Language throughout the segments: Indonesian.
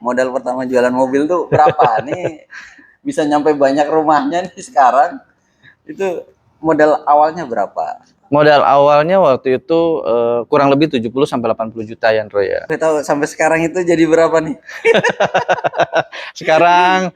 modal pertama jualan mobil tuh berapa? Nih bisa nyampe banyak rumahnya nih sekarang. Itu modal awalnya berapa? Modal awalnya waktu itu kurang lebih 70 sampai 80 juta ya, Andro ya. Saya tahu sampai sekarang itu jadi berapa nih? Sekarang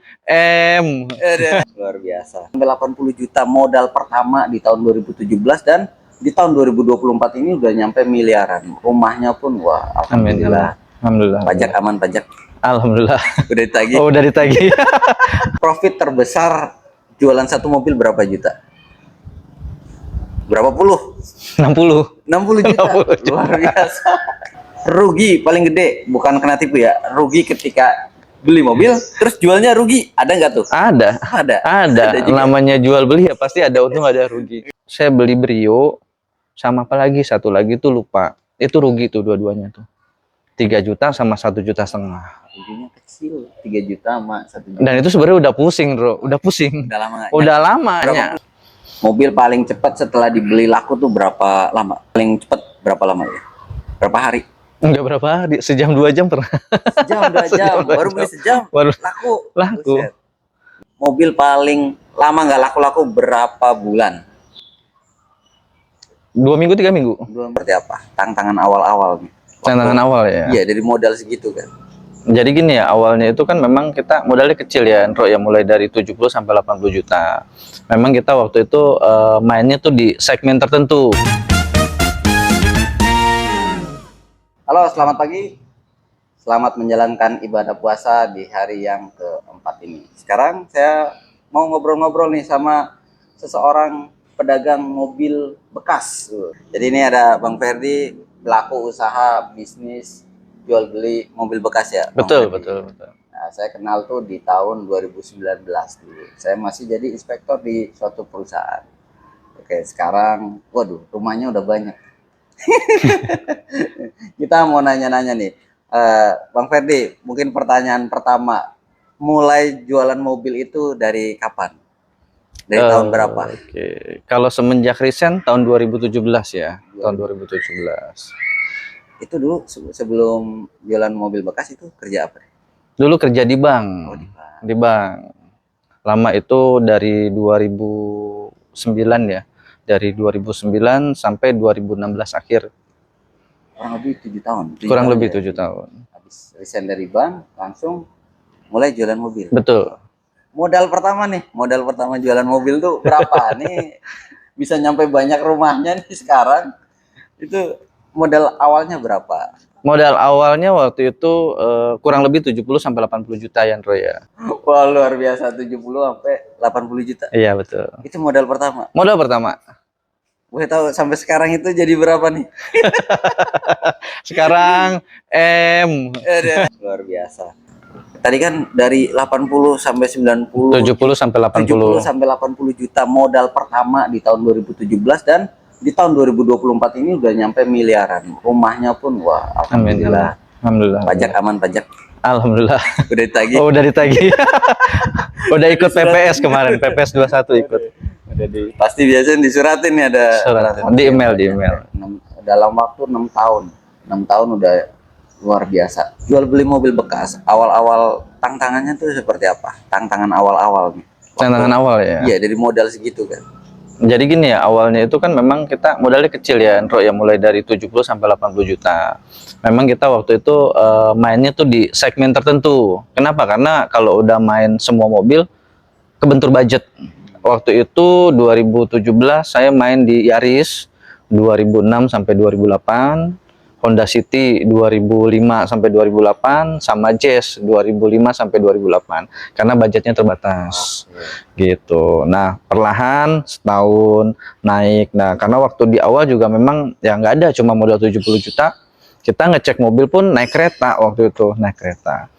Luar biasa. Sampai 80 juta modal pertama di tahun 2017 dan di tahun 2024 ini udah nyampe miliaran. Rumahnya pun wah, alhamdulillah. Alhamdulillah. Pajak aman, pajak. Alhamdulillah. Udah ditagih. Oh, udah ditagih. Profit terbesar jualan satu mobil berapa juta? Berapa puluh? 60. 60 juta. 60 juta. Luar biasa. Rugi paling gede, bukan kena tipu ya. Rugi ketika beli mobil, terus jualnya rugi. Ada nggak tuh? Ada. Ada juga. Namanya jual beli ya pasti ada untung ada rugi. Saya beli Brio sama apa lagi satu lagi tuh lupa. Itu rugi tuh dua-duanya tuh. 3 juta sama 1,5 juta. Ruginya kecil, 3 juta sama 1 juta. Dan itu sebenarnya udah pusing, Bro. Udah pusing. Udah lama nggak? Udah lamanya. Mobil paling cepat setelah dibeli laku tuh berapa lama? Paling cepat berapa lama ya? Berapa hari? Enggak berapa hari, sejam 2 jam pernah. Sejam, 2 jam. Baru beli sejam. Baru laku. laku. Mobil paling lama nggak laku-laku berapa bulan? 2 minggu, 3 minggu. Seperti apa? Tantangan awal-awal nih. Tantangan awal ya. Iya, dari modal segitu kan. Jadi gini ya, awalnya itu kan memang kita modalnya kecil ya, Andro, ya mulai dari 70 sampai 80 juta. Memang kita waktu itu mainnya tuh di segmen tertentu. Halo, selamat pagi. Selamat menjalankan ibadah puasa di hari yang keempat ini. Sekarang saya mau ngobrol-ngobrol nih sama seseorang pedagang mobil bekas. Jadi ini ada Bang Ferdi, pelaku usaha bisnis jual beli mobil bekas ya. Betul. Nah, saya kenal tuh di tahun 2019 dulu. Saya masih jadi inspektor di suatu perusahaan. Oke, sekarang waduh, rumahnya udah banyak. Kita mau nanya-nanya nih. Bang Ferdi, mungkin pertanyaan pertama, mulai jualan mobil itu dari kapan? Dari tahun berapa? Oke. Kalau semenjak resign tahun 2017 ya, tahun 2017. Itu dulu sebelum jualan mobil bekas itu kerja apa? Dulu kerja di bank. Oh, di bank. Di bank. Lama itu dari 2009 ya. Dari 2009 sampai 2016 akhir. Kurang lebih 7 tahun. Kurang lebih 7 tahun. Habis resign dari bank, langsung mulai jualan mobil. Betul. Modal pertama jualan mobil tuh berapa? Nih bisa nyampe banyak rumahnya nih sekarang. Itu modal awalnya berapa? Modal awalnya waktu itu kurang lebih 70 sampai 80 juta ya, Andro ya. Wah, luar biasa, 70 sampai 80 juta. Iya, betul. Itu modal pertama. Modal pertama. Boleh tahu sampai sekarang itu jadi berapa nih? Sekarang Luar biasa. Tadi kan dari 80 sampai 90, 70 sampai 80. 70 sampai 80 juta modal pertama di tahun 2017 dan di tahun 2024 ini udah nyampe miliaran. Rumahnya pun wah, alhamdulillah. Alhamdulillah. Pajak aman, pajak. Alhamdulillah. Udah ditagih. Oh, udah ditagih. Udah ikut PPS kemarin, PPS 21 ikut. Udah pasti biasanya disuratin nih ada suratin. Di email. Dalam waktu 6 tahun. 6 tahun udah luar biasa. Jual beli mobil bekas, awal-awal tantangannya tuh seperti apa? Tantangan awal-awal nih. Tantangan awal ya. Iya, dari modal segitu kan. Jadi gini ya, awalnya itu kan memang kita modalnya kecil ya, Andro, ya mulai dari 70 sampai 80 juta. Memang kita waktu itu mainnya tuh di segmen tertentu. Kenapa? Karena kalau udah main semua mobil kebentur budget. Waktu itu 2017 saya main di Yaris, 2006 sampai 2008, Honda City 2005 sampai 2008, sama Jazz 2005 sampai 2008 karena budgetnya terbatas. Gitu. Nah, perlahan setahun naik. Nah, karena waktu di awal juga memang ya nggak ada, cuma modal 70 juta. Kita ngecek mobil pun naik kereta waktu itu, naik kereta.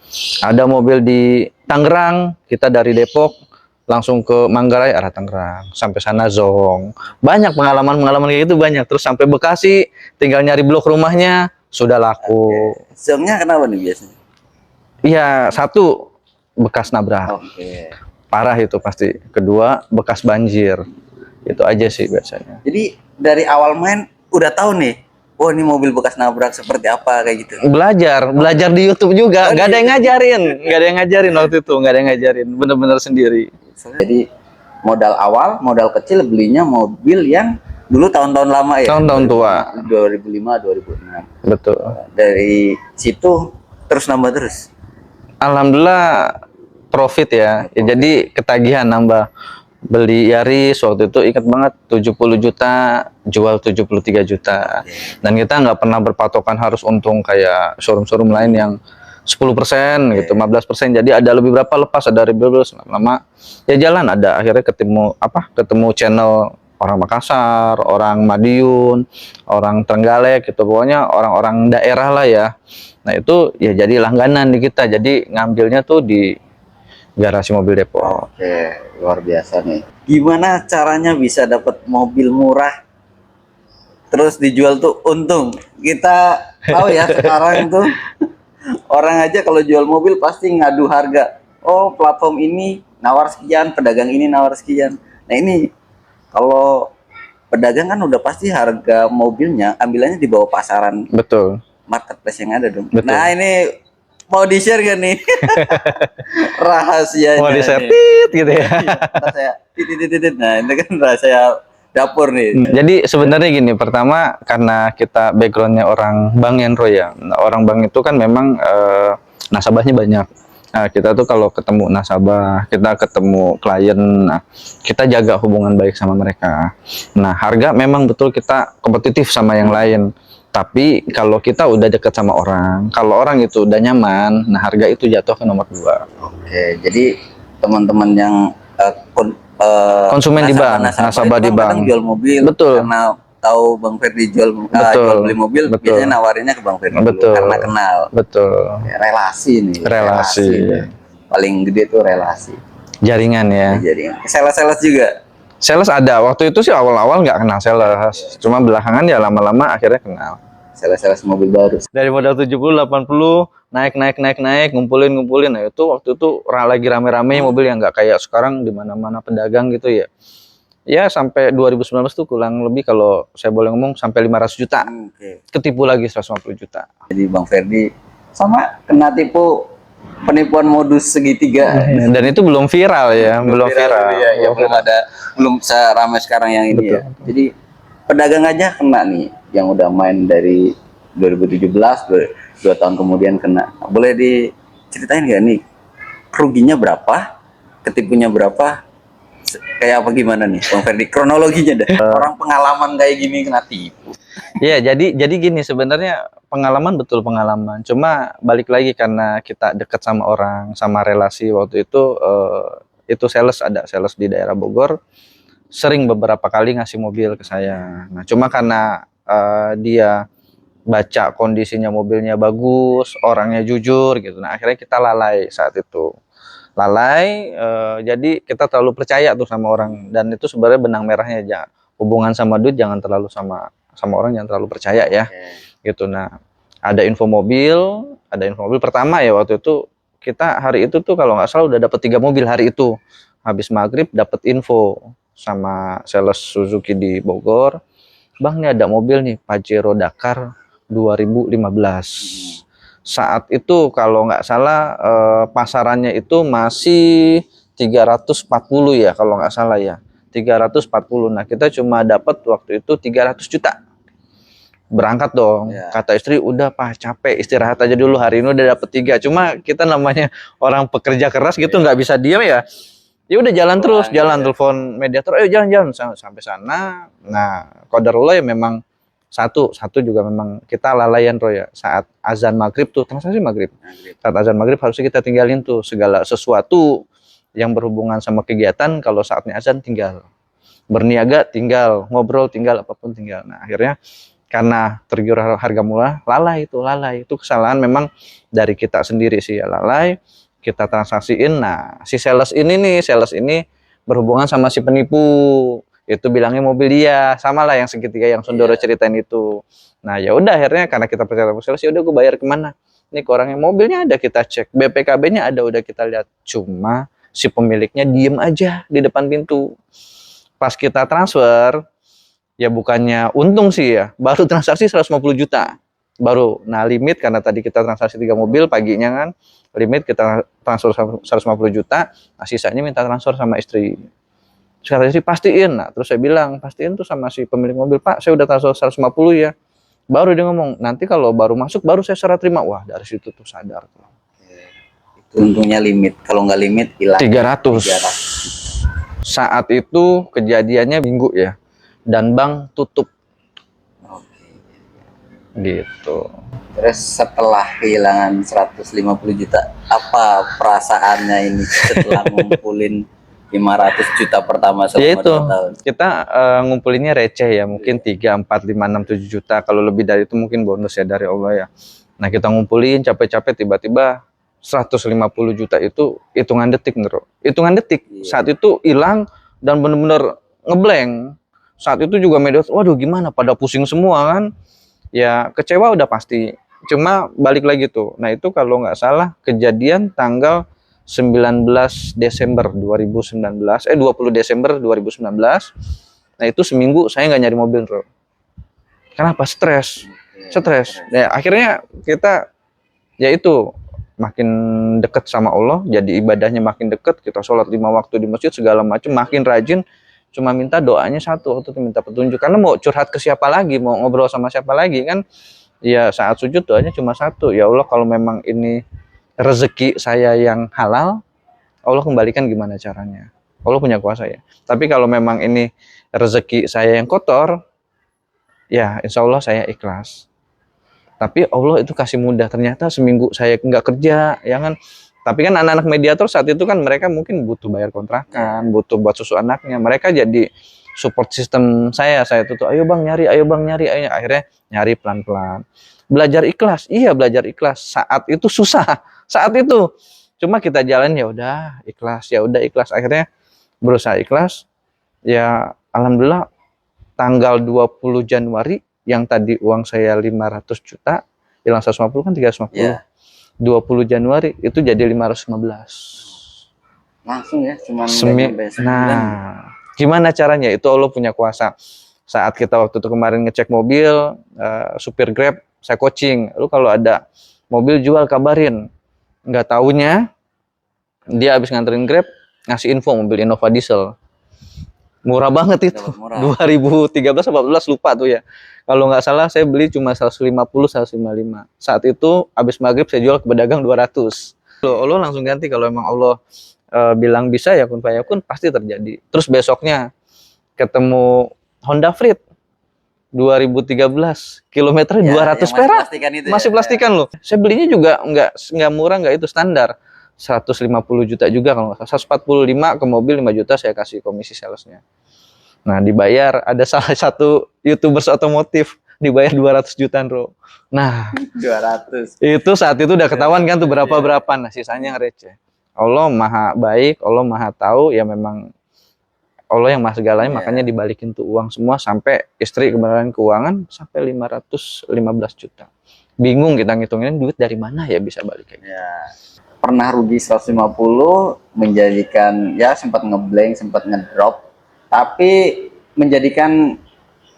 Ada mobil di Tangerang, kita dari Depok langsung ke Manggarai arah Tangerang, sampai sana zong. Banyak pengalaman kayak gitu banyak. Terus sampai Bekasi, tinggal nyari blok rumahnya sudah laku. Zongnya kenapa nih biasanya? Iya, satu bekas nabrak. Parah itu pasti. Kedua bekas banjir. Itu aja sih biasanya. Jadi dari awal main udah tahu nih oh ini mobil bekas nabrak seperti apa kayak gitu. Belajar di YouTube juga, nggak ada yang ngajarin waktu itu, nggak ada yang ngajarin, bener-bener sendiri. Jadi modal awal, modal kecil belinya mobil yang dulu tahun-tahun lama ya. Tahun-tahun tua. 2005, 2006. Betul. Dari situ terus nambah terus. Alhamdulillah profit ya. Jadi ketagihan nambah. Beli Yaris waktu itu ingat banget 70 juta, jual 73 juta. Dan kita nggak pernah berpatokan harus untung kayak showroom-showroom lain yang 10% gitu, 15%. Jadi ada lebih berapa lepas, ada rebuild lama ya jalan, ada akhirnya ketemu channel orang Makassar, orang Madiun, orang Trenggalek gitu, pokoknya orang-orang daerah lah ya. Nah itu ya jadi langganan di kita, jadi ngambilnya tuh di garasi mobil Depok. Oke, luar biasa nih. Gimana caranya bisa dapat mobil murah terus dijual tuh untung? Kita tahu ya sekarang tuh orang aja kalau jual mobil pasti ngadu harga. Oh, platform ini nawar sekian, pedagang ini nawar sekian. Nah, ini kalau pedagang kan udah pasti harga mobilnya ambilannya di bawah pasaran Betul. marketplace yang ada dong. Betul. Nah, ini mau di-share gak nih? Rahasianya. Mau di-share gitu ya. Saya titit. Nah, ini kan rahasia dapur nih. Jadi sebenarnya gini, pertama karena kita backgroundnya orang bank Yanro ya. Nah, orang bank itu kan memang nasabahnya banyak. Nah, kita tuh kalau ketemu nasabah, kita ketemu klien, nah, kita jaga hubungan baik sama mereka. Nah, harga memang betul kita kompetitif sama yang lain. Tapi kalau kita udah deket sama orang, kalau orang itu udah nyaman, nah harga itu jatuh ke nomor 2. Oke, jadi teman-teman yang konsumen di bank, nasabah di bank, kadang jual mobil, betul, karena tahu Bang Ferdi jual beli mobil, betul, biasanya nawarinnya ke Bang Ferdi betul, karena kenal. Betul. Ya, relasi nih. Relasi. Paling gede tuh relasi. Jaringan ya. Jaringan. Sales juga. Sales ada. Waktu itu sih awal-awal nggak kenal sales. Cuma belakangan ya lama-lama akhirnya kenal. Sales mobil baru. Dari modal 70, 80, naik, ngumpulin. Nah itu waktu itu lagi rame-rame mobil yang nggak kayak sekarang di mana-mana pedagang gitu ya. Ya sampai 2019 tuh kurang lebih kalau saya boleh ngomong sampai 500 juta. Ketipu lagi 150 juta. Jadi Bang Ferdi sama kena tipu penipuan modus segitiga. Dan itu belum viral ya, belum viral. Ya, belum seramai sekarang yang ini. Betul. Ya. Jadi pedagang aja kena nih, yang udah main dari 2017, 2 tahun kemudian kena. Boleh diceritain nggak nih, keruginya berapa, ketipunya berapa, kayak apa gimana nih Bang Ferdi, kronologinya dah. Orang pengalaman kayak gini kena tipu. Iya, jadi gini sebenarnya pengalaman, betul pengalaman. Cuma balik lagi karena kita dekat sama orang, sama relasi waktu itu ada sales di daerah Bogor, sering beberapa kali ngasih mobil ke saya. Nah, cuma karena dia baca kondisinya mobilnya bagus, orangnya jujur gitu. Nah, akhirnya kita lalai saat itu. Jadi kita terlalu percaya tuh sama orang, dan itu sebenarnya benang merahnya aja. Hubungan sama duit jangan terlalu sama orang, jangan terlalu percaya ya. Gitu. Nah, ada info mobil pertama ya waktu itu kita hari itu tuh kalau nggak salah udah dapat 3 mobil hari itu. Habis maghrib dapat info sama sales Suzuki di Bogor, Bang, nih ada mobil nih Pajero Dakar 2015. Saat itu kalau nggak salah pasarannya itu masih 340 ya kalau nggak salah ya, 340. Nah kita cuma dapat waktu itu 300 juta. Berangkat dong, kata istri, udah Pak capek istirahat aja dulu, hari ini udah dapet 3. Cuma kita namanya orang pekerja keras gitu nggak bisa diam ya. Ya udah jalan terus, telepon mediator, ayo jalan sampai sana. Nah qadarullah ya memang satu juga memang kita lalaian ya, saat azan maghrib tuh, transaksi maghrib. Saat azan maghrib harusnya kita tinggalin tuh segala sesuatu yang berhubungan sama kegiatan. Kalau saatnya azan tinggal, berniaga tinggal, ngobrol tinggal, apapun tinggal. Nah akhirnya karena tergiur harga murah, lalai itu kesalahan memang dari kita sendiri sih ya, lalai kita transaksiin. Nah si sales ini berhubungan sama si penipu itu, bilangnya mobil dia, sama lah yang segitiga yang Sundoro ceritain itu. Nah ya udah akhirnya karena kita percaya sama sales, ya udah gue bayar kemana ini ke orangnya, mobilnya ada kita cek, BPKB-nya ada udah kita lihat, cuma si pemiliknya diem aja di depan pintu. Pas kita transfer ya bukannya untung sih ya, baru transaksi 150 juta. Baru, nah limit karena tadi kita transaksi 3 mobil paginya kan, limit kita transfer 150 juta, nah sisanya minta transfer sama istri. Terus kata istri, pastiin. Nah, terus saya bilang, pastiin tuh sama si pemilik mobil, Pak, saya udah transfer 150 ya. Baru dia ngomong, nanti kalau baru masuk, baru saya serah terima. Wah, dari situ tuh sadar. Itu untungnya limit. Kalau nggak limit, hilang. 300. Saat itu kejadiannya minggu ya, dan bank tutup. Oke. Gitu. Terus setelah kehilangan 150 juta, apa perasaannya ini setelah ngumpulin 500 juta pertama selama Ya itu, 2 tahun? kita ngumpulinnya receh ya, mungkin 3, 4, 5, 6, 7 juta. Kalau lebih dari itu mungkin bonus ya dari Allah ya. Nah kita ngumpulin capek-capek, tiba-tiba 150 juta itu hitungan detik, bro. Hitungan detik. Saat itu hilang dan bener-bener ngeblank. Saat itu juga media, waduh gimana, pada pusing semua kan. Ya kecewa udah pasti. Cuma balik lagi tuh. Nah itu kalau nggak salah kejadian tanggal 19 Desember 2019, 20 Desember 2019. Nah itu seminggu saya nggak nyari mobil, bro. Kenapa? Stres. Ya akhirnya kita, ya itu, makin dekat sama Allah, jadi ibadahnya makin dekat, kita sholat 5 waktu di masjid segala macam, makin rajin. Cuma minta doanya satu, waktu itu minta petunjuk, karena mau curhat ke siapa lagi, mau ngobrol sama siapa lagi kan. Ya saat sujud doanya cuma satu, ya Allah kalau memang ini rezeki saya yang halal, Allah kembalikan gimana caranya, Allah punya kuasa ya. Tapi kalau memang ini rezeki saya yang kotor, ya insya Allah saya ikhlas. Tapi Allah itu kasih mudah, ternyata seminggu saya nggak kerja, ya kan. Tapi kan anak-anak mediator saat itu kan mereka mungkin butuh bayar kontrakan, butuh buat susu anaknya. Mereka jadi support system saya tuh, ayo bang nyari, ayo bang nyari, ayo. Akhirnya nyari pelan-pelan. Belajar ikhlas, iya belajar ikhlas. Saat itu susah, saat itu. Cuma kita jalan ya udah ikhlas, ya udah ikhlas. Akhirnya berusaha ikhlas. Ya alhamdulillah tanggal 20 Januari yang tadi uang saya 500 juta, hilang 150 kan 350. Ya. 20 Januari itu jadi 515. Langsung ya, cuma Nah, gimana caranya? Itu Allah punya kuasa. Saat kita waktu itu kemarin ngecek mobil, supir Grab, saya coaching, lu kalau ada mobil jual kabarin. Nggak taunya, dia habis nganterin Grab, ngasih info mobil Innova diesel. Murah banget itu. Murah. 2013 atau 14 lupa tuh ya. Kalau nggak salah saya beli cuma 150, 155. Saat itu habis maghrib saya jual ke pedagang 200. Allah langsung ganti. Kalau emang Allah bilang bisa ya kun fayakun, pasti terjadi. Terus besoknya ketemu Honda Freed 2013, kilometernya 200 perak. Masih plastikan loh. Saya belinya juga nggak murah, nggak itu standar. 150 juta juga kalau nggak salah. 145 ke mobil, 5 juta saya kasih komisi salesnya. Nah dibayar, ada salah satu YouTubers otomotif dibayar 200 juta bro. Nah 200 itu saat itu udah ketahuan kan tuh berapa. Nah sisanya receh. Allah maha baik, Allah maha tahu, ya memang Allah yang maha segalanya. Makanya dibalikin tuh uang semua, sampai istri kebenaran keuangan sampai 515 juta. Bingung kita ngitungin duit dari mana ya bisa balik kayak gitu. Pernah rugi 150, menjadikan ya sempat ngeblank, sempat ngedrop, tapi menjadikan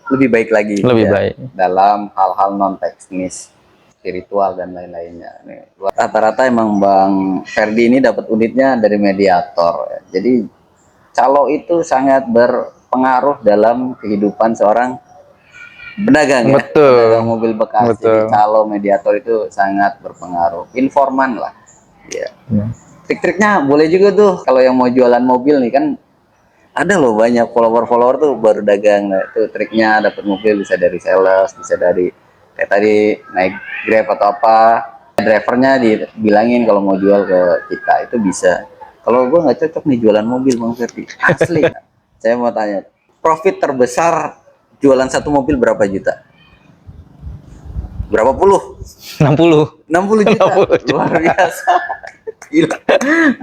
lebih baik lagi. Lebih baik dalam hal-hal non teknis, spiritual dan lain-lainnya. Rata-rata emang Bang Ferdi ini dapat unitnya dari mediator. Jadi calo itu sangat berpengaruh dalam kehidupan seorang pedagang. Betul. Pedagang mobil bekas. Jadi calo mediator itu sangat berpengaruh. Informan lah. Ya. Trik-triknya boleh juga tuh kalau yang mau jualan mobil nih kan, ada loh banyak follower tuh baru dagang. Nah, itu triknya dapat mobil bisa dari sales, bisa dari kayak tadi naik Grab atau apa, drivernya dibilangin kalau mau jual ke kita itu bisa. Kalau gue nggak cocok nih jualan mobil Bang Ferdi, asli. Saya mau tanya, profit terbesar jualan satu mobil berapa juta? Berapa puluh? 60 juta. 60 juta. Luar biasa. Gila.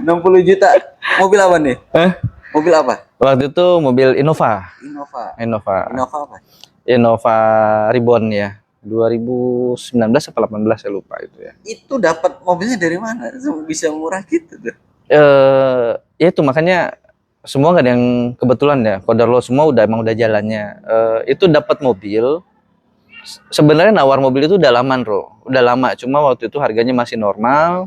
60 juta. Mobil apa nih? Mobil apa? Waktu itu mobil Innova. Innova apa? Innova Reborn ya. 2019 atau 18 saya lupa itu ya. Itu dapat mobilnya dari mana? Bisa murah gitu tuh. Ya itu makanya semua nggak ada yang kebetulan ya. Kodarullah semua emang udah jalannya. Itu dapat mobil. Sebenarnya nawar mobil itu udah lama, Bro. Udah lama, cuma waktu itu harganya masih normal.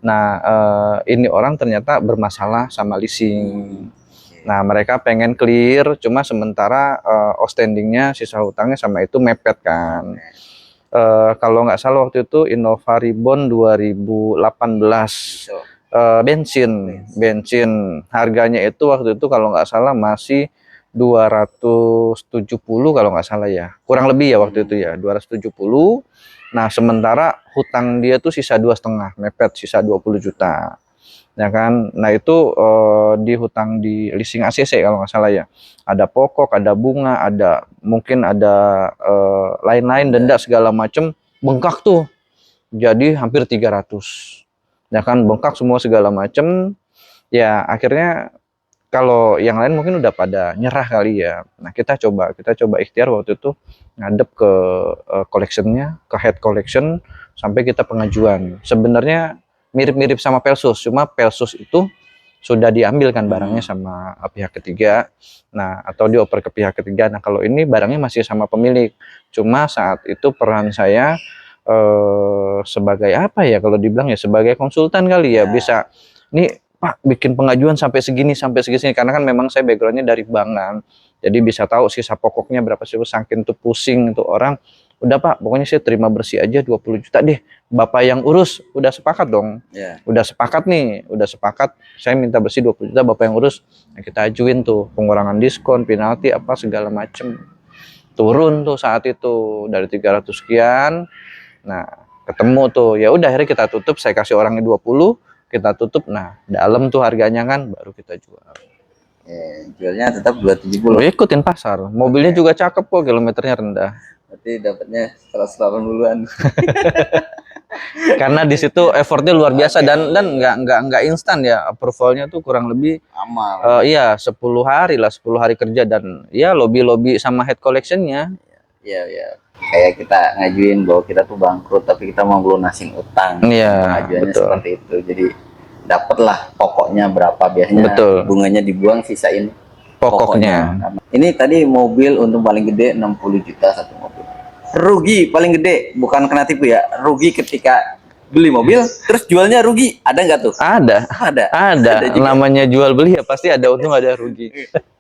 Nah, ini orang ternyata bermasalah sama leasing. Nah, mereka pengen clear, cuma sementara outstandingnya, sisa hutangnya sama itu mepet kan. Kalau nggak salah waktu itu Innova Reborn 2018 bensin harganya itu waktu itu kalau nggak salah masih 270 kalau nggak salah ya, kurang lebih ya waktu itu ya 270. Nah, sementara hutang dia tuh sisa 2,5 mepet, sisa 20 juta ya kan. Nah, itu di hutang di leasing ACC kalau nggak salah ya, ada pokok, ada bunga, ada mungkin ada lain-lain denda segala macem, bengkak tuh jadi hampir 300 ya kan, bengkak semua segala macem. Ya akhirnya kalau yang lain mungkin udah pada nyerah kali ya. Nah, kita coba ikhtiar waktu itu ngadep ke collectionnya, ke head collection, sampai kita pengajuan. Sebenarnya mirip-mirip sama Pelsus, cuma Pelsus itu sudah diambil kan barangnya sama pihak ketiga. Nah, atau dioper ke pihak ketiga. Nah, kalau ini barangnya masih sama pemilik. Cuma saat itu peran saya sebagai apa ya, kalau dibilang ya sebagai konsultan kali ya, bisa nih Pak bikin pengajuan sampai segini karena kan memang saya backgroundnya dari bank kan, jadi bisa tahu sisa pokoknya berapa sih. Saking tuh pusing tuh orang, udah Pak pokoknya saya terima bersih aja 20 juta deh, Bapak yang urus. Udah sepakat dong, udah sepakat saya minta bersih 20 juta, Bapak yang urus. Nah, kita ajuin tuh pengurangan diskon, penalti apa segala macem, turun tuh saat itu dari 300 sekian. Nah, ketemu tuh, ya udah akhirnya kita tutup, saya kasih orangnya 20, kita tutup. Nah, dalam tuh harganya kan baru kita jual. Jualnya tetap 270. Ikutin pasar. Mobilnya juga cakep kok, kilometernya rendah. Berarti dapatnya 180-an. Karena di situ effortnya luar biasa dan nggak instan ya, approvalnya tuh kurang lebih lama. Iya 10 hari lah, 10 hari kerja, dan ya lobby sama head collectionnya. Iya. Kayak kita ngajuin bahwa kita tuh bangkrut tapi kita mau lunasin utang. Iya, Pengajuannya betul. seperti itu. Jadi dapatlah pokoknya berapa, biasanya Betul. bunganya dibuang, sisain Pokoknya. Ini tadi mobil untung paling gede 60 juta satu mobil. Rugi paling gede, bukan kena tipu ya, rugi ketika beli mobil terus jualnya rugi, ada nggak tuh? Ada. Ada Namanya jual beli ya pasti ada untung ada rugi.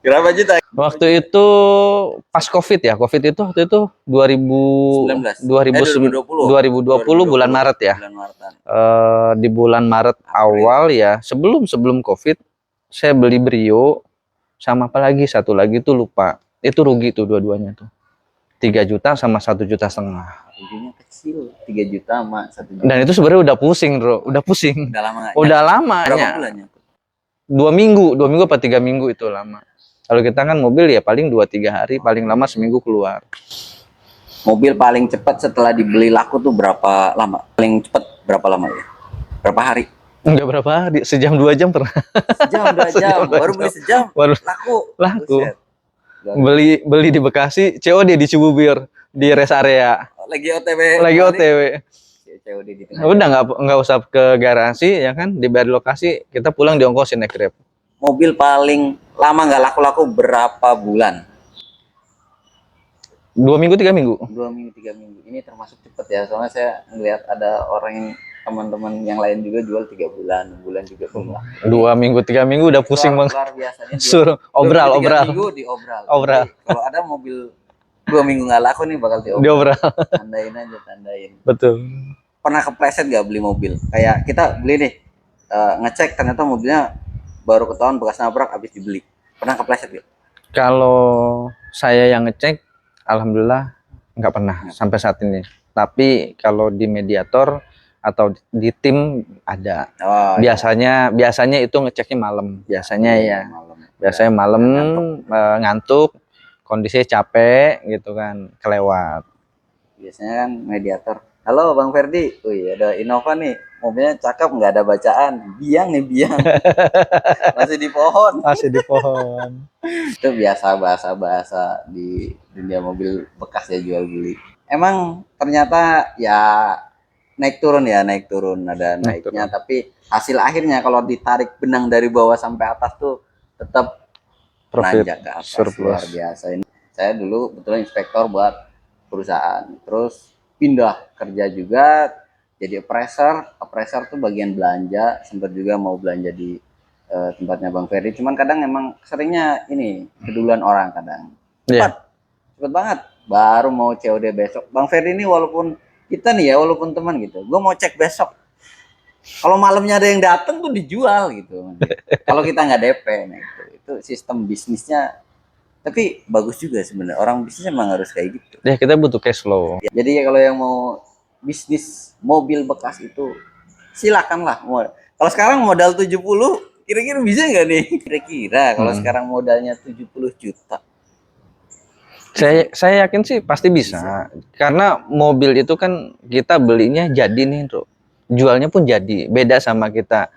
Berapa juta? Waktu itu pas COVID ya. COVID itu waktu itu 2020 bulan Maret ya. Di bulan Maret awal ya, sebelum COVID, saya beli Brio sama apa lagi, satu lagi tuh lupa. Itu rugi tuh dua-duanya tuh. 3 juta sama 1,5 juta. Ruginya kecil, 3 juta sama 1 juta. Dan itu sebenarnya udah pusing, Bro. Udah pusing. Udah lama. Berapa bulannya? 2 minggu apa 3 minggu itu lama. Kalau kita kan mobil ya paling 2-3 hari, paling lama seminggu keluar. Mobil paling cepat setelah dibeli laku tuh berapa lama? Paling cepat berapa lama ya? Berapa hari? Enggak berapa hari, sejam 2 jam pernah. Sejam 2 jam, baru beli sejam. Baru laku. Beli di Bekasi, COD di Cibubur, di rest area. Lagi OTW. COD di tengah. Udah nggak usah ke garasi ya kan, dibayar lokasi, kita pulang diongkosin naik Grab. Mobil paling lama nggak laku-laku berapa bulan? 2 minggu 3 minggu. 2 minggu 3 minggu. Ini termasuk cepet ya, soalnya saya ngelihat ada orang yang teman-teman yang lain juga jual 3 bulan, 6 bulan juga pulang. 2 minggu 3 minggu udah pusing banget. Luar biasanya. Suruh obral. Minggu diobral. Kalau ada mobil 2 minggu nggak laku nih bakal diobral. Tandain. Betul. Pernah kepleset nggak beli mobil? Kayak kita beli nih, ngecek ternyata mobilnya baru ketahuan bekas nabrak habis dibeli. Pernah kepleset nggak? Kalau saya yang ngecek, alhamdulillah nggak pernah sampai saat ini. Tapi kalau di mediator atau di tim ada. Biasanya itu ngeceknya malam. Biasanya malam ngantuk, kondisinya capek gitu kan, kelewat. Biasanya kan mediator. Halo Bang Ferdi, wih ada Innova nih, mobilnya cakep, nggak ada bacaan, biang. Masih di pohon. Itu biasa bahasa di dunia mobil bekas ya, jual beli. Emang ternyata ya naik turun ada naiknya. Tapi hasil akhirnya kalau ditarik benang dari bawah sampai atas tuh tetap Profit nanjak ke atas surplus. luar biasa. Ini saya dulu betul inspektor buat perusahaan, terus pindah kerja juga jadi appraiser tuh bagian belanja, sempat juga mau belanja di tempatnya Bang Ferry, cuman kadang emang seringnya ini keduluan orang kadang Iya. cepet banget baru mau COD besok. Bang Ferry ini walaupun kita nih ya, walaupun teman gitu, gue mau cek besok, kalau malamnya ada yang datang tuh dijual gitu. Kalau kita nggak DP, nah itu sistem bisnisnya. Tapi bagus juga sebenarnya, orang bisnis emang harus kayak gitu. Ya kita butuh cash flow. Ya, jadi kalau yang mau bisnis mobil bekas itu silakanlah. Kalau sekarang modal 70, kira-kira bisa nggak nih? Kira-kira kalau sekarang modalnya 70 juta. Saya yakin sih pasti bisa. Karena mobil itu kan kita belinya jadi nih, Bro. Jualnya pun jadi. Beda sama kita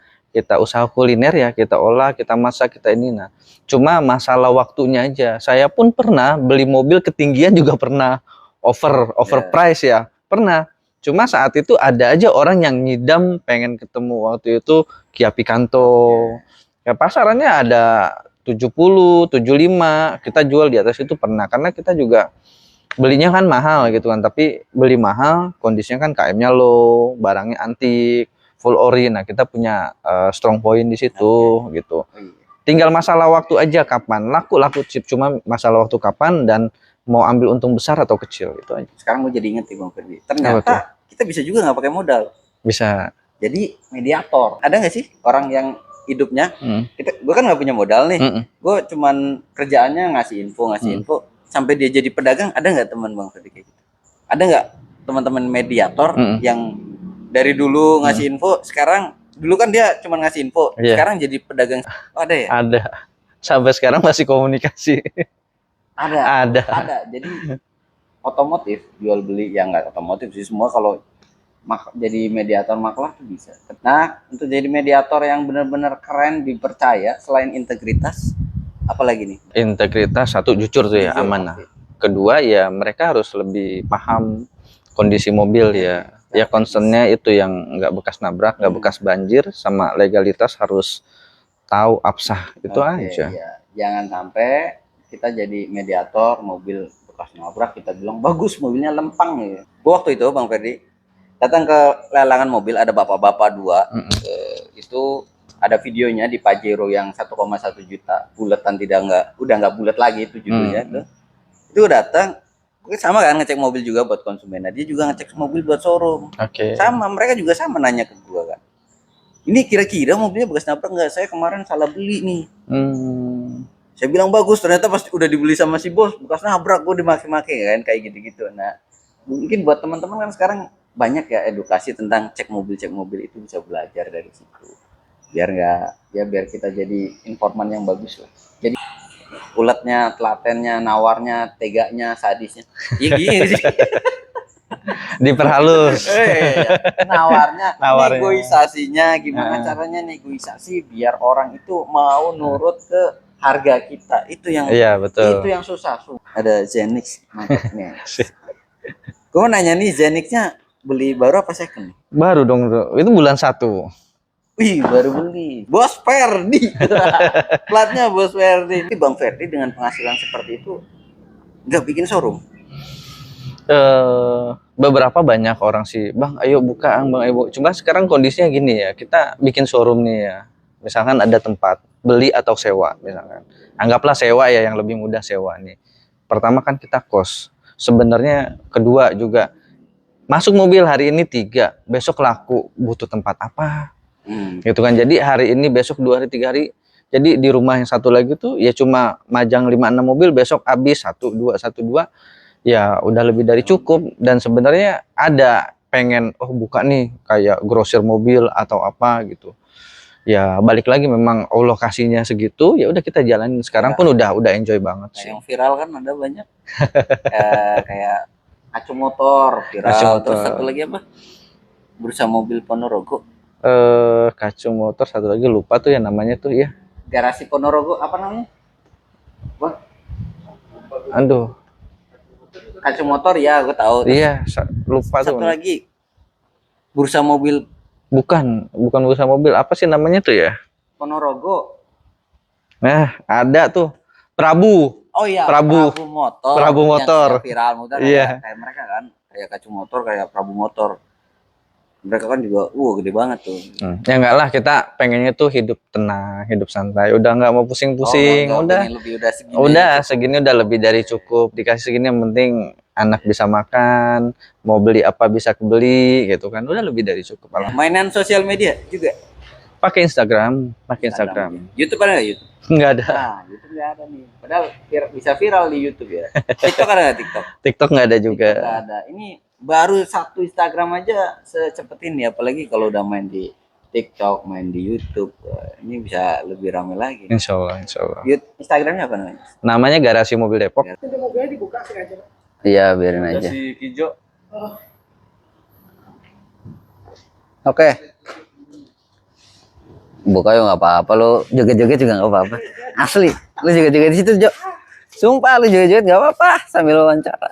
usaha kuliner ya, kita olah, kita masak, kita ini. Nah, cuma masalah waktunya aja. Saya pun pernah beli mobil ketinggian juga pernah, overprice ya, pernah. Cuma saat itu ada aja orang yang ngidam pengen ketemu waktu itu Kia Picanto. Ya pasarannya ada 70, 75, kita jual di atas itu pernah. Karena kita juga belinya kan mahal gitu kan, tapi beli mahal, kondisinya kan KM-nya low, barangnya antik, full ori. Nah, kita punya strong point di situ gitu. Tinggal masalah waktu aja kapan laku chip, cuma masalah waktu kapan dan mau ambil untung besar atau kecil itu aja. Sekarang gue jadi inget nih Bang Ferdi, ternyata kita bisa juga nggak pakai modal. Bisa. Jadi mediator. Ada nggak sih orang yang hidupnya gue kan nggak punya modal nih, gue cuman kerjaannya ngasih info sampai dia jadi pedagang. Ada nggak teman Bang Ferdi kayak gitu? Ada nggak teman-teman mediator yang dari dulu ngasih info, sekarang dulu kan dia cuma ngasih info, sekarang jadi pedagang? Oh, ada ya? Ada. Sampai sekarang masih komunikasi. Ada. Jadi otomotif jual beli, ya nggak otomotif sih, semua kalau jadi mediator makelar tuh bisa. Nah, untuk jadi mediator yang benar-benar keren, dipercaya, selain integritas, apalagi nih? Integritas satu, jujur tuh ya, amanah. Kedua ya mereka harus lebih paham kondisi mobil ya. Ya concernnya itu yang nggak bekas nabrak, nggak bekas banjir, sama legalitas harus tahu absah itu aja. Ya. Jangan sampai kita jadi mediator mobil bekas nabrak, kita bilang bagus mobilnya lempang ya. Waktu itu Bang Ferdi datang ke lelangan mobil, ada bapak-bapak dua, itu ada videonya di Pajero yang 1,1 juta, buletan, udah nggak bulat lagi itu judulnya. Itu datang, sama kan ngecek mobil juga buat konsumen. Nah, dia juga ngecek mobil buat showroom. Sama, mereka juga sama nanya ke gua kan, ini kira-kira mobilnya bekas nabrak nggak? Saya kemarin salah beli nih. Saya bilang bagus, ternyata pas udah dibeli sama si bos bekas nabrak, gua dimaki-maki kan, kayak gitu-gitu. Nah, mungkin buat teman-teman kan sekarang banyak ya edukasi tentang cek mobil itu, bisa belajar dari situ. Biar kita jadi informan yang bagus lah. Jadi uletnya, telatennya, nawarnya, teganya, sadisnya. Iya gini sih. Diperhalus. Nawarnya, negosiasinya gimana caranya negosiasi biar orang itu mau nurut ke harga kita. Itu yang betul. Itu yang susah. Ada Zenix marketnya. Gue nanya nih, Zenixnya beli baru apa second? Baru dong, itu bulan 1. Wih, baru beli. Bos Ferdi. Platnya Bos Ferdi. Bang Ferdi dengan penghasilan seperti itu nggak bikin showroom? Beberapa banyak orang sih, Bang ayo buka, Bang ayo buka. Cuma sekarang kondisinya gini ya, kita bikin showroom nih ya, misalkan ada tempat beli atau sewa misalkan, anggaplah sewa ya, yang lebih mudah sewa nih. Pertama kan kita kos, sebenarnya kedua juga masuk mobil hari ini 3, besok laku, butuh tempat apa gitu kan. Jadi hari ini, besok 2 hari 3 hari, jadi di rumah yang satu lagi tuh ya cuma majang 5-6 mobil, besok habis 1-2 ya udah lebih dari cukup. Dan sebenarnya ada pengen buka nih kayak grosir mobil atau apa gitu ya, balik lagi memang lokasinya segitu, ya udah kita jalanin. Sekarang pun udah enjoy banget sih. Yang viral kan ada banyak kayak Kacu Motor viral. Terus satu lagi apa, Bursa Mobil Ponorogo, Kacu Motor, satu lagi lupa tuh ya namanya tuh ya, Garasi Ponorogo apa namanya, Wah. Aduh, Kacu Motor ya, gue tahu. Iya, lupa tuh. Satu lagi Bursa Mobil, bukan Bursa Mobil, apa sih namanya tuh ya? Ponorogo. Nah, ada tuh Prabu. Oh iya, Prabu. Motor. Prabu yang Motor. viral motor Iya. kayak mereka kan, kayak Kacu Motor, kayak Prabu Motor. Mereka kan juga gede banget tuh. Ya enggak lah, kita pengennya tuh hidup tenang, hidup santai. Udah nggak mau pusing-pusing. Enggak, Udah. pengen lebih, udah segini Udah aja cukup. segini udah lebih dari cukup. Dikasih segini yang penting anak bisa makan, mau beli apa bisa kebeli gitu kan. Udah lebih dari cukup. Mainan sosial media juga. Pakai Instagram. YouTube ada nggak YouTube? Nggak ada. Nah, YouTube nggak ada nih. Padahal bisa viral di YouTube ya. TikTok ada nggak TikTok? TikTok nggak ada juga. TikTok nggak ada. Ini baru satu Instagram aja secepat ini, apalagi kalau udah main di TikTok, main di YouTube, ini bisa lebih ramai lagi. Insya Allah. Instagramnya apa namanya? Namanya Garasi Mobil Depok. Mobilnya dibuka sih aja. Iya, biarin aja. Si Kijo. Oke. Buka ya nggak apa-apa, lo joget-joget juga nggak apa-apa. Asli, lo joget-joget di situ, Jo. Sumpah lo joget-joget nggak apa-apa sambil wawancara.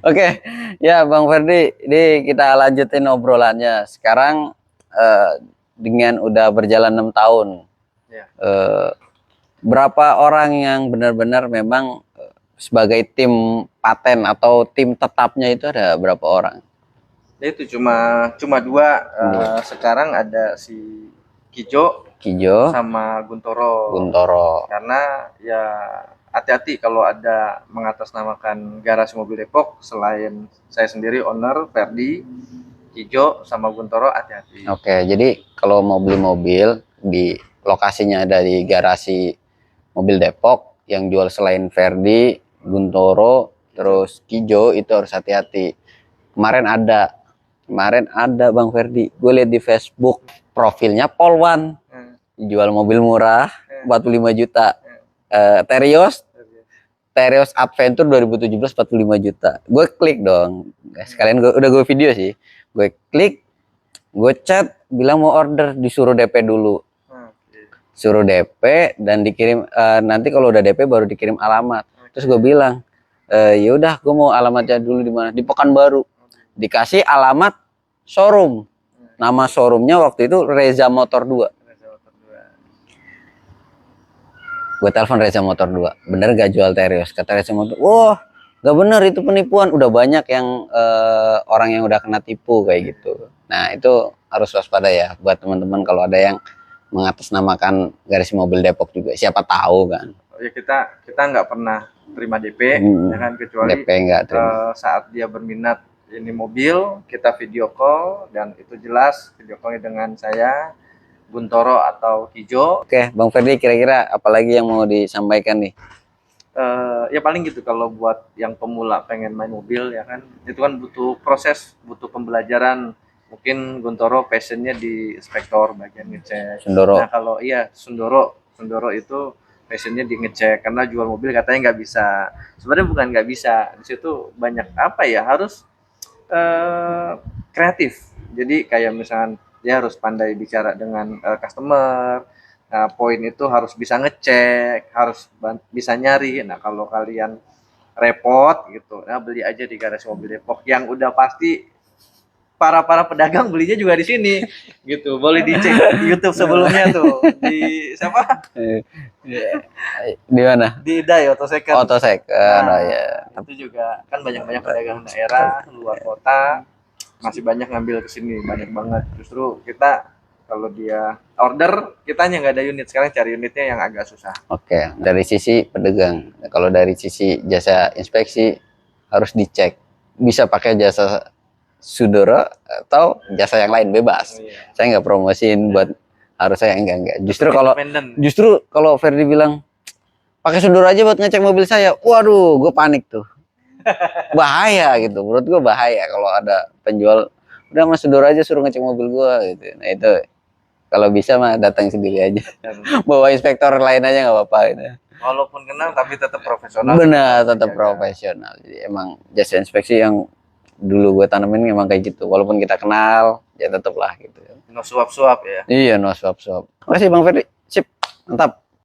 Oke, ya Bang Ferdi, ini kita lanjutin obrolannya. Sekarang dengan udah berjalan 6 tahun, Ya. berapa orang yang benar-benar memang sebagai tim paten atau tim tetapnya itu ada berapa orang? Itu cuma dua. Sekarang ada si Kijo Kijo, sama Guntoro. Karena ya hati-hati kalau ada mengatasnamakan Garasi Mobil Depok, selain saya sendiri owner Ferdi, Kijo sama Guntoro, hati-hati. Oke, jadi kalau mau beli mobil di lokasinya ada di Garasi Mobil Depok, yang jual selain Ferdi, Guntoro, terus Kijo, itu harus hati-hati. Kemarin ada Bang Ferdi, gue lihat di Facebook profilnya Polwan, jual mobil murah 45 juta. Terios Adventure 2017 45 juta. Gue klik dong. Sekalian gue video sih. Gue klik, gue chat, bilang mau order, disuruh DP dulu. Suruh DP dan dikirim, nanti kalau udah DP baru dikirim alamat. Terus gue bilang, ya udah, gue mau alamatnya dulu di mana? Di Pekanbaru. Dikasih alamat showroom. Nama showroomnya waktu itu Reza Motor 2. Gue telepon Reza Motor 2, bener gak jual Terios? Kata Reza Motor, wah gak bener, itu penipuan. Udah banyak yang orang yang udah kena tipu kayak gitu. Nah itu harus waspada ya buat teman-teman kalau ada yang mengatasnamakan Garasi Mobil Depok juga. Siapa tahu kan. Ya kita nggak pernah terima DP, ya kan, kecuali DP nggak terima. saat dia berminat ini mobil, kita video call dan itu jelas video callnya dengan saya, Guntoro atau Kijo. Oke, Bang Ferdi, kira-kira apalagi yang mau disampaikan nih? Ya paling gitu, kalau buat yang pemula pengen main mobil ya kan, itu kan butuh proses, butuh pembelajaran. Mungkin Guntoro passionnya di inspektor bagian ngecek. Sundoro. Nah kalau iya Sundoro itu passionnya di ngecek, karena jual mobil katanya nggak bisa. Sebenarnya bukan nggak bisa, di situ banyak apa ya, harus kreatif. Jadi kayak misalnya dia harus pandai bicara dengan customer. Nah, poin itu harus bisa ngecek, harus bisa nyari. Nah, kalau kalian repot gitu, nah beli aja di Garasi Mobil Depok yang udah pasti para pedagang belinya juga di sini gitu. Boleh dicek di YouTube sebelumnya tuh. Di siapa? Di mana? Di Dai Auto Second. Auto Second. Nah, Ya. itu juga kan banyak pedagang daerah luar kota masih banyak ngambil ke sini, banyak banget. Justru kita kalau dia order, kitanya nggak ada unit. Sekarang cari unitnya yang agak susah. Oke, dari sisi pedagang. Kalau dari sisi jasa inspeksi harus dicek. Bisa pakai jasa Sundoro atau jasa yang lain, bebas. Iya. Saya nggak promosiin buat harus saya enggak. Independen. Justru kalau Ferdi bilang pakai Sundoro aja buat ngecek mobil saya, waduh, gue panik tuh. Bahaya gitu, menurut gue bahaya kalau ada penjual udah mas Sundoro aja suruh ngecek mobil gue gitu. Nah itu kalau bisa mah datang sendiri aja. Bawa inspektor lain aja nggak apa-apa gitu. Walaupun kenal tapi tetap profesional. Benar, tetap profesional. Jadi emang jasa inspeksi yang dulu gue tanamin emang kayak gitu. Walaupun kita kenal, ya tetap lah gitu. No suap-suap ya. Iya, no suap-suap. Makasih Bang Ferdi. Sip, mantap.